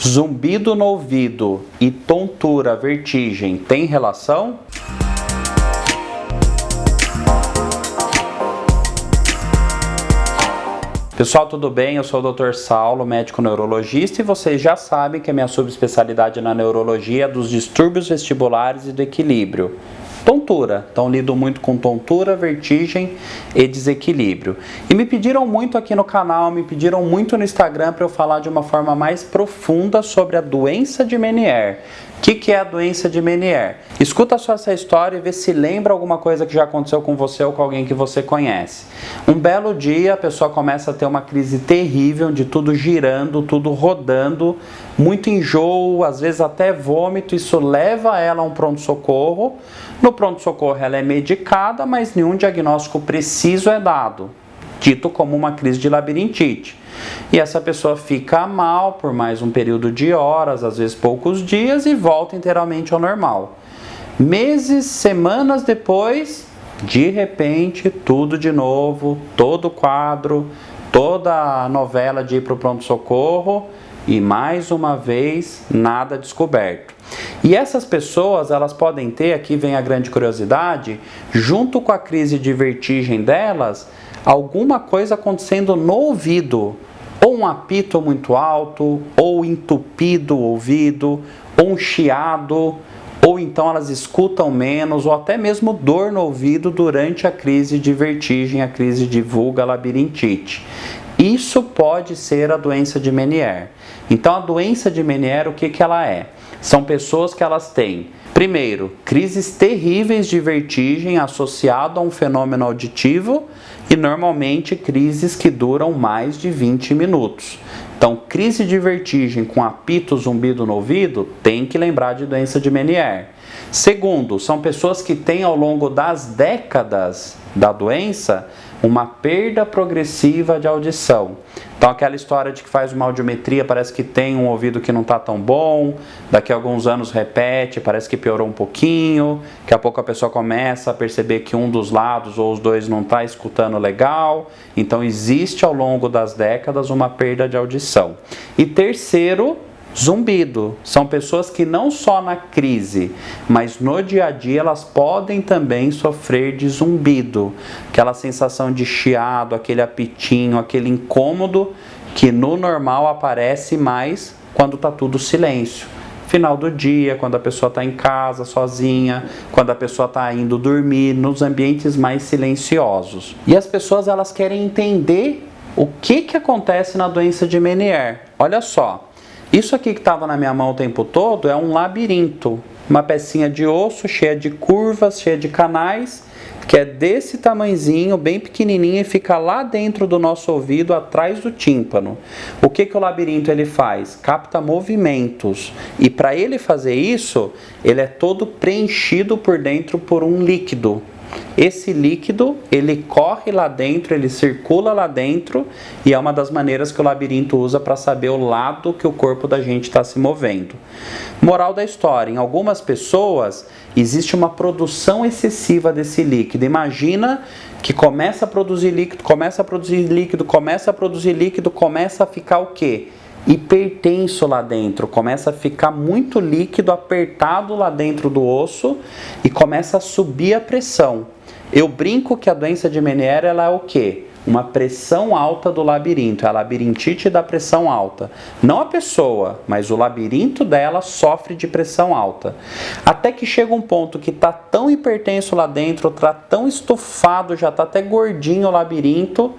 Zumbido no ouvido e tontura, vertigem, tem relação? Pessoal, tudo bem? Eu sou o Dr. Saulo, médico neurologista, e vocês já sabem que a minha subespecialidade na neurologia é dos distúrbios vestibulares e do equilíbrio. Tontura, então lido muito com tontura, vertigem e desequilíbrio. E me pediram muito aqui no canal, me pediram muito no Instagram para eu falar de uma forma mais profunda sobre a doença de Meniere. O que é a doença de Meniere? Escuta só essa história e vê se lembra alguma coisa que já aconteceu com você ou com alguém que você conhece. Um belo dia a pessoa começa a ter uma crise terrível de tudo girando, tudo rodando, muito enjoo, às vezes até vômito. Isso leva ela a um pronto-socorro. No pronto-socorro ela é medicada, mas nenhum diagnóstico preciso é dado, dito como uma crise de labirintite. E essa pessoa fica mal por mais um período de horas, às vezes poucos dias, e volta inteiramente ao normal. Meses, semanas depois, de repente, tudo de novo, todo o quadro, toda a novela de ir para o pronto-socorro, e mais uma vez, nada descoberto. E essas pessoas, elas podem ter, aqui vem a grande curiosidade, junto com a crise de vertigem delas, alguma coisa acontecendo no ouvido, ou um apito muito alto, ou entupido o ouvido, ou um chiado, ou então elas escutam menos, ou até mesmo dor no ouvido durante a crise de vertigem, a crise de vulga labirintite. Isso pode ser a doença de Meniere. Então a doença de Meniere, o que ela é? São pessoas que elas têm, primeiro, crises terríveis de vertigem associado a um fenômeno auditivo e normalmente crises que duram mais de 20 minutos. Então, crise de vertigem com apito, zumbido no ouvido, tem que lembrar de doença de Meniere. Segundo, são pessoas que têm ao longo das décadas da doença uma perda progressiva de audição. Então aquela história de que faz uma audiometria, parece que tem um ouvido que não está tão bom, daqui a alguns anos repete, parece que piorou um pouquinho, daqui a pouco a pessoa começa a perceber que um dos lados ou os dois não está escutando legal. Então existe ao longo das décadas uma perda de audição. E terceiro, zumbido. São pessoas que não só na crise, mas no dia a dia elas podem também sofrer de zumbido. Aquela sensação de chiado, aquele apitinho, aquele incômodo que no normal aparece mais quando está tudo silêncio. Final do dia, quando a pessoa está em casa sozinha, quando a pessoa está indo dormir, nos ambientes mais silenciosos. E as pessoas elas querem entender o que acontece na doença de Meniere. Olha só. Isso aqui que estava na minha mão o tempo todo é um labirinto, uma pecinha de osso cheia de curvas, cheia de canais, que é desse tamanhozinho, bem pequenininho, e fica lá dentro do nosso ouvido, atrás do tímpano. O que o labirinto ele faz? Capta movimentos, e para ele fazer isso, ele é todo preenchido por dentro por um líquido. Esse líquido, ele corre lá dentro, ele circula lá dentro, e é uma das maneiras que o labirinto usa para saber o lado que o corpo da gente está se movendo. Moral da história, em algumas pessoas existe uma produção excessiva desse líquido. Imagina que começa a produzir líquido, começa a produzir líquido, começa a produzir líquido, começa a ficar o quê? Hipertenso lá dentro, começa a ficar muito líquido apertado lá dentro do osso e começa a subir a pressão. Eu brinco que a doença de Meniere ela é o quê? Uma pressão alta do labirinto, é a labirintite da pressão alta. Não a pessoa, mas o labirinto dela sofre de pressão alta. Até que chega um ponto que está tão hipertenso lá dentro, está tão estufado, já está até gordinho o labirinto,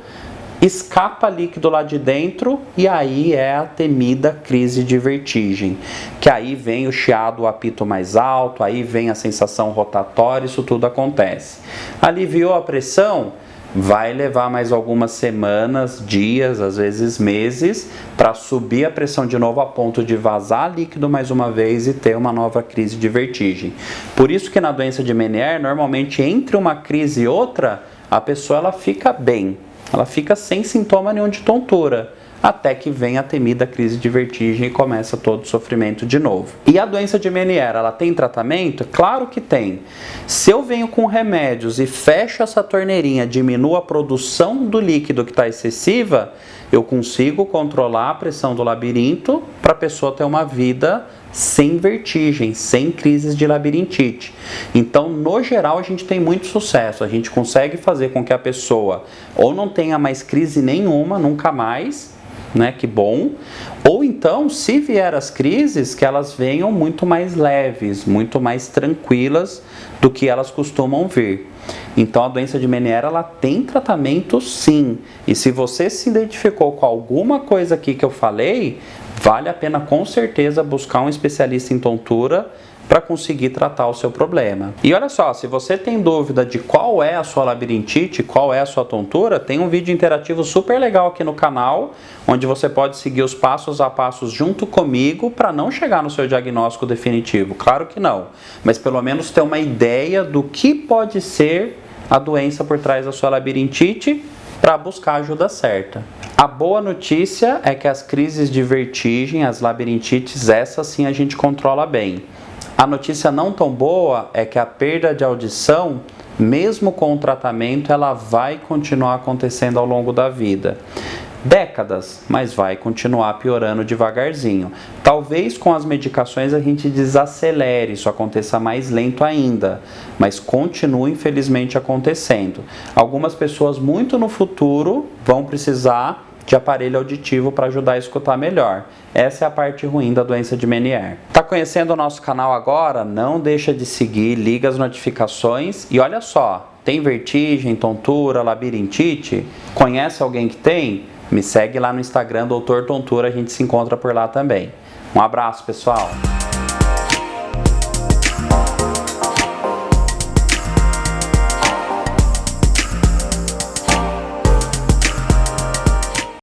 escapa líquido lá de dentro e aí é a temida crise de vertigem, que aí vem o chiado, o apito mais alto, aí vem a sensação rotatória, isso tudo acontece. Aliviou a pressão? Vai levar mais algumas semanas, dias, às vezes meses, para subir a pressão de novo a ponto de vazar líquido mais uma vez e ter uma nova crise de vertigem. Por isso que na doença de Meniere, normalmente entre uma crise e outra, a pessoa ela fica bem. Ela fica sem sintoma nenhum de tontura, até que vem a temida crise de vertigem e começa todo o sofrimento de novo. E a doença de Meniere, ela tem tratamento? Claro que tem. Se eu venho com remédios e fecho essa torneirinha, diminuo a produção do líquido que está excessiva, eu consigo controlar a pressão do labirinto para a pessoa ter uma vida sem vertigem, sem crises de labirintite. Então, no geral, a gente tem muito sucesso. A gente consegue fazer com que a pessoa ou não tenha mais crise nenhuma, nunca mais, né? Que bom. Ou então, se vier as crises, que elas venham muito mais leves, muito mais tranquilas do que elas costumam vir. Então, a doença de Meniere, ela tem tratamento sim. E se você se identificou com alguma coisa aqui que eu falei, vale a pena com certeza buscar um especialista em tontura para conseguir tratar o seu problema. E olha só, se você tem dúvida de qual é a sua labirintite, qual é a sua tontura, tem um vídeo interativo super legal aqui no canal, onde você pode seguir os passos a passos junto comigo para não chegar no seu diagnóstico definitivo. Claro que não, mas pelo menos ter uma ideia do que pode ser a doença por trás da sua labirintite para buscar a ajuda certa. A boa notícia é que as crises de vertigem, as labirintites, essas sim a gente controla bem. A notícia não tão boa é que a perda de audição, mesmo com o tratamento, ela vai continuar acontecendo ao longo da vida. Décadas, mas vai continuar piorando devagarzinho. Talvez com as medicações a gente desacelere, isso aconteça mais lento ainda, mas continua infelizmente acontecendo. Algumas pessoas muito no futuro vão precisar de aparelho auditivo para ajudar a escutar melhor. Essa é a parte ruim da doença de Meniere. Tá conhecendo o nosso canal agora? Não deixa de seguir, liga as notificações e olha só, tem vertigem, tontura, labirintite? Conhece alguém que tem? Me segue lá no Instagram, Dr. Tontura, a gente se encontra por lá também. Um abraço, pessoal!